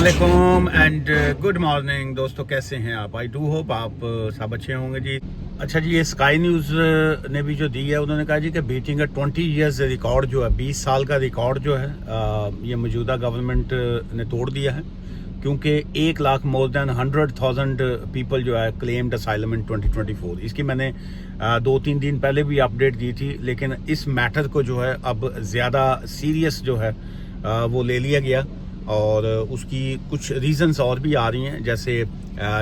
अस्सलामुअलैकुम and good morning दोस्तों, कैसे हैं आप? आई डू होप आप सब अच्छे होंगे जी। अच्छा जी, ये स्काई न्यूज़ ने भी जो दी है, उन्होंने कहा जी कि बीटिंग 20 ईयर्स रिकॉर्ड जो है, 20 साल का रिकॉर्ड जो है ये मौजूदा गवर्नमेंट ने तोड़ दिया है, क्योंकि 1 लाख मोर दैन 100,000 पीपल जो है क्लेम्ड असाइलम इन 2024। इसकी मैंने 2-3 दिन पहले भी अपडेट दी थी, लेकिन इस मैटर को जो है अब ज़्यादा सीरियस जो है वो ले लिया गया और उसकी कुछ रीजंस और भी आ रही हैं। जैसे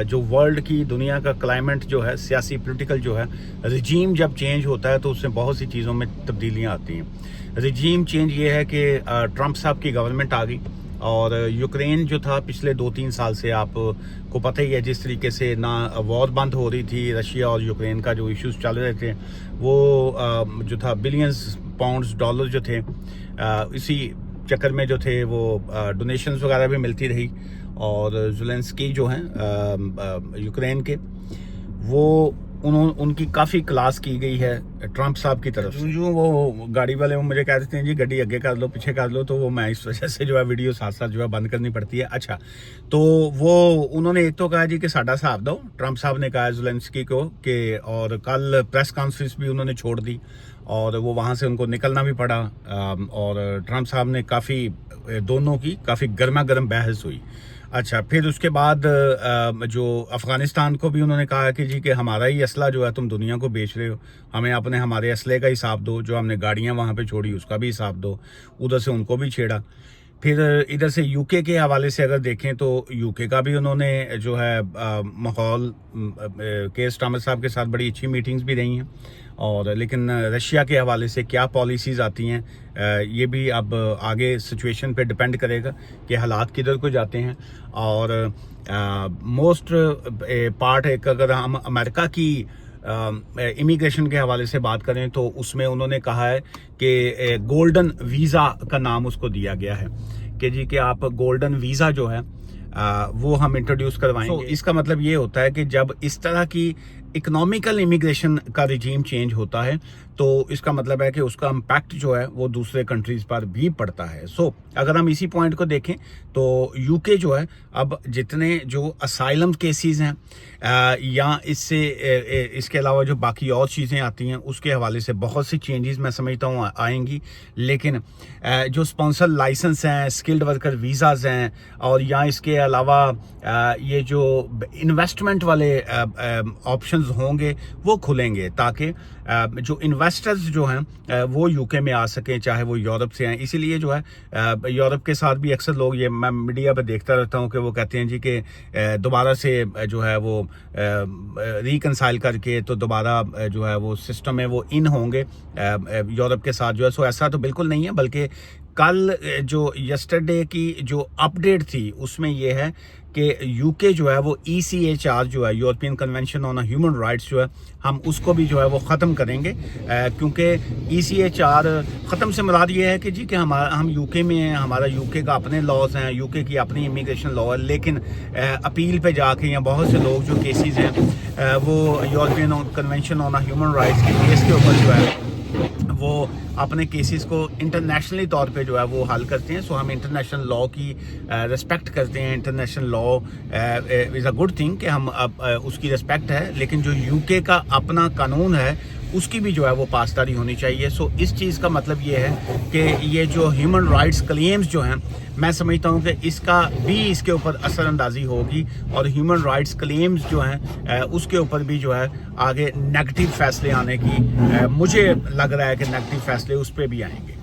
जो वर्ल्ड की दुनिया का क्लाइमेट जो है, सियासी पॉलिटिकल जो है, रिजीम जब चेंज होता है तो उससे बहुत सी चीज़ों में तब्दीलियां आती हैं। रिजीम चेंज ये है कि ट्रंप साहब की गवर्नमेंट आ गई और यूक्रेन जो था पिछले 2-3 साल से आपको पता ही है जिस तरीके से ना वॉर बंद हो रही थी, रशिया और यूक्रेन का जो इश्यूज चल रहे थे वो जो था बिलियंस पाउंड्स डॉलर जो थे, इसी चक्कर में जो थे वो डोनेशंस वगैरह भी मिलती रही। और ज़ेलेंस्की जो हैं यूक्रेन के, वो उनकी काफ़ी क्लास की गई है ट्रंप साहब की तरफ से। जो वो गाड़ी वाले वो मुझे कह देते हैं जी गाड़ी आगे कर लो पीछे कर लो, तो वो मैं इस वजह से जो है वीडियो साथ साथ जो है बंद करनी पड़ती है। अच्छा, तो वो उन्होंने एक तो कहा जी कि साडा हिसाब दो, ट्रंप साहब ने कहा ज़ेलेंस्की को कि, और कल प्रेस कॉन्फ्रेंस भी उन्होंने छोड़ दी और वो वहाँ से उनको निकलना भी पड़ा। और ट्रंप साहब ने दोनों की काफ़ी गर्मा गर्म बहस हुई। अच्छा, फिर उसके बाद जो अफ़गानिस्तान को भी उन्होंने कहा कि जी कि हमारा ही असला जो है तुम दुनिया को बेच रहे हो, हमें हमारे असले का हिसाब दो, जो हमने गाड़ियाँ वहाँ पे छोड़ी उसका भी हिसाब दो। उधर से उनको भी छेड़ा। फिर इधर से यूके के हवाले से अगर देखें तो यूके का भी उन्होंने जो है माहौल के स्टामर साहब के साथ बड़ी अच्छी मीटिंग्स भी रही हैं। और लेकिन रशिया के हवाले से क्या पॉलिसीज़ आती हैं ये भी अब आगे सिचुएशन पे डिपेंड करेगा कि हालात किधर को जाते हैं। और मोस्ट पार्ट एक अगर हम अमेरिका की इमिग्रेशन के हवाले से बात करें तो उसमें उन्होंने कहा है कि गोल्डन वीज़ा का नाम उसको दिया गया है कि जी कि आप गोल्डन वीज़ा जो है वो हम इंट्रोड्यूस करवाएंगे। इसका मतलब ये होता है कि जब इस तरह की इकोनॉमिकल इमिग्रेशन का रिजीम चेंज होता है तो इसका मतलब है कि उसका इम्पैक्ट जो है वो दूसरे कंट्रीज पर भी पड़ता है। अगर हम इसी पॉइंट को देखें तो यूके जो है अब जितने जो असाइलम केसेस हैं या इसके अलावा जो बाकी और चीज़ें आती हैं उसके हवाले से बहुत सी चेंजेस मैं समझता हूँ आएंगी। लेकिन जो स्पॉन्सर लाइसेंस हैं, स्किल्ड वर्कर वीज़ाज हैं, और या इसके अलावा ये जो इन्वेस्टमेंट वाले ऑप्शंस होंगे वो खुलेंगे ताकि जो इन्वेस्टर्स जो हैं वो यूके में आ सकें, चाहे वो यूरोप से आए। इसीलिए जो है यूरोप के साथ भी अक्सर लोग, ये मैं मीडिया पर देखता रहता हूँ कि वो कहते हैं जी कि दोबारा से जो है वो रिकंसाइल करके तो दोबारा जो है वो सिस्टम में वो इन होंगे यूरोप के साथ जो है। ऐसा तो बिल्कुल नहीं है, बल्कि कल जो यस्टरडे की जो अपडेट थी उसमें ये है कि यूके जो है वो ECHR जो है, European convention on human rights जो है, हम उसको भी जो है वो ख़त्म करेंगे। क्योंकि ECHR ख़त्म से मुराद ये है कि जी कि हम यूके में हैं, हमारा यूके का अपने लॉज हैं, यूके की अपनी इमिग्रेशन लॉ है, लेकिन अपील पे जाके या बहुत से लोग जो केसेस हैं वो European convention on human rights के केस के ऊपर जो है वो अपने केसेस को इंटरनेशनली तौर पे जो है वो हल करते हैं। हम इंटरनेशनल लॉ की रिस्पेक्ट करते हैं। International law is a good thing कि हम अब उसकी रिस्पेक्ट है, लेकिन जो यूके का अपना कानून है उसकी भी जो है वो पासदारी होनी चाहिए। इस चीज़ का मतलब ये है कि ये जो ह्यूमन राइट्स क्लेम्स जो हैं, मैं समझता हूँ कि इसका भी इसके ऊपर असरअंदाजी होगी और ह्यूमन राइट्स क्लेम्स जो हैं उसके ऊपर भी जो है आगे नेगेटिव फैसले आने की मुझे लग रहा है कि नेगेटिव फैसले उस पर भी आएंगे।